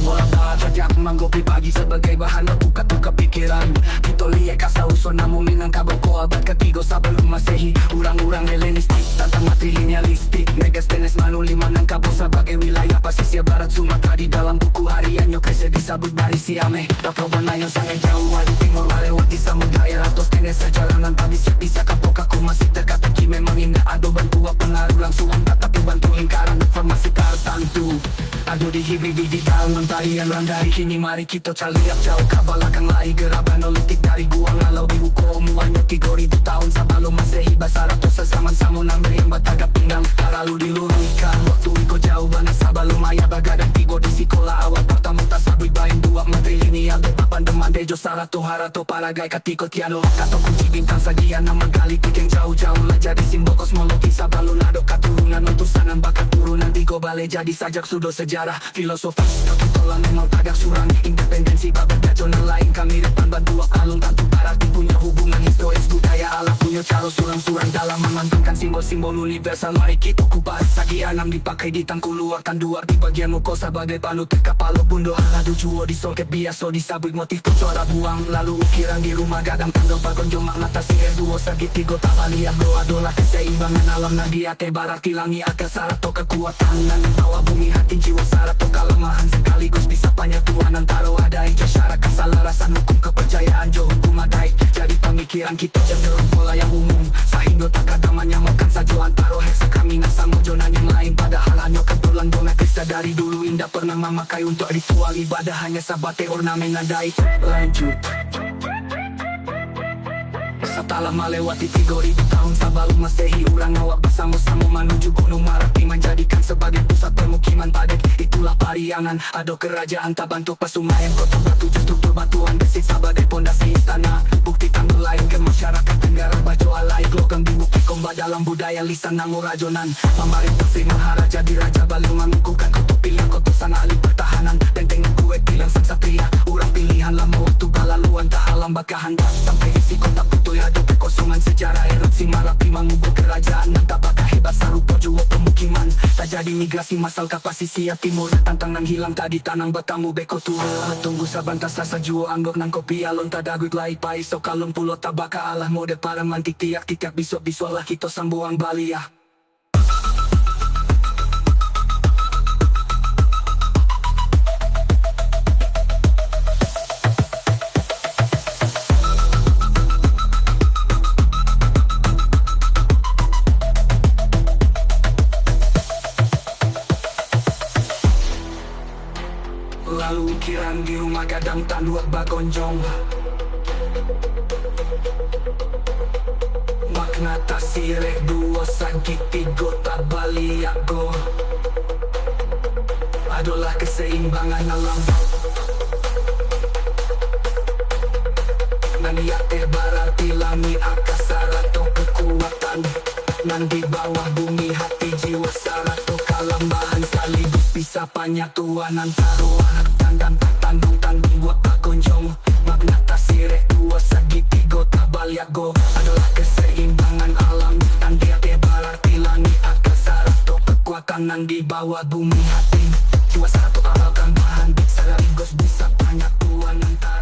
bola tajam manggopi pagi sebagai bahan buka-buka pikiran. Kita lihat kasa usul namun minangkabau ko abad ketiga sebelum masehi. Urang-urang Helenistik tentang matrilinealistik. Megasthenes manulima Minangkabau sebagai wilayah pasisir barat Sumatera. Di dalam buku harian Yokese disebut Barisi Ame. Taproban yang sangat jauh di timur melewati samudera. Tosthenes sejalan tadi bisa kapok aku masih teka-teki. Memang indah ado bentua pengaruh langsung tetapi bantu lingkaran informasi tertentu. Ado di hibidi di dalam tarian randai. Kini mari kita cari jauh ke belakang lagi. Geraban olitik dari gua ngalau di buku omuannya 3000 tahun sebelum masehi. Bahasa ratus sezaman samunan yang batagap pinggang. Lalu diluruskan waktu iko jauh banget sebelum ayah bagadang tigo di sekolah awal pertama tasabui bain dua matrilineal de papan deman dejo sarato harato paragai katiko tiano. Kato kunci bintang sagian nama gali yang jauh-jauh lah jadi simbol kosmologi sebelum nado keturunan utusanan bakat turunan tigo bale jadi sajak sudo sejarah filosofis. Kapitolan memang tagak surang independensi babat nasional lain kami depan bandua alun tantu berarti punya hubungan historis budaya ala punya cara surang-surang dalam memantulkan simbol-simbol universal. Mari kita kupas sagian enam dipakai di tangku luarkan dua di bagian muka sebagai panutan kapalo bundo aladu juo di soket biasa disabui motif pucora buang lalu ukiran di rumah gadang tanggal bagon jomang nata sihir duo segitigo tabaliak doa dola keseimbangan alam nadiate barat kilangi akal sarato kekuatan dan bawa bumi hati jiwa sarato kelemahan sekaligus bisa penyatuan antara wadai jasyara keselarasan hukum kepercayaan jo hukum adai jadi pemikiran kita cenderung pola yang umum sehingga tak ada menyamakan sajo antara heksa kami sama jonan yang lain padahal hanya kebetulan donat kisah dari dulu indah pernah memakai untuk ritual ibadah hanya sabate ornamen nadai. Lanjut setelah melewati 3000 tahun sebelum masehi urang awak bersama-sama menuju gunung Marapi menjadikan sebagai pusat permukiman padat. Itulah Pariangan ado kerajaan tabantu Pasumayan kota batu justru bebatuan besi sebagai pondasi istana. Bukti tanggul lain ke masyarakat Tenggara Bajo alai glokang di bukti komba dalam budaya lisan nangu rajonan. Pemerintah Sri Maharaja di Raja Bali mengukuhkan kota pilihan kotosan ahli pertahanan. Benteng kue pilihan sang satria urang pilihan lama waktu balaluan tak halam bakahan sampai isi kota putu ya. Ada kekosongan sejarah erupsi Marapi mengubah kerajaan dan tak bakal hebat sarupa jua pemukiman. Tak jadi migrasi masal ke pasisir timur. Tantangan hilang tadi tanang batamu beko tua. Tunggu sabantas sasa jua anggok nang kopi alon tak dagut lai pai. So kalon pulo tak bakal alah mode para mantik tiak-tiak bisok-bisok lah kita sambuang Bali ya. Lalu ukiran di rumah gadang tanduak bagonjong. Makna tasirek dua sakit tigo tak baliak go. Adalah keseimbangan alam Naniate berarti lami akasara to kekuatan. Nan di bawah bumi hati jiwa sarato kalambahan sekaligus bisa penyatuan antara wahan dan tandung tandung buat pakonjong. Magna tasirek dua segitigo tabaliago adalah keseimbangan alam. Dan dia berarti langit akal sarato kekuatan nan di bawah bumi hati jiwa sarato akan bahan sekaligus bisa penyatuan antara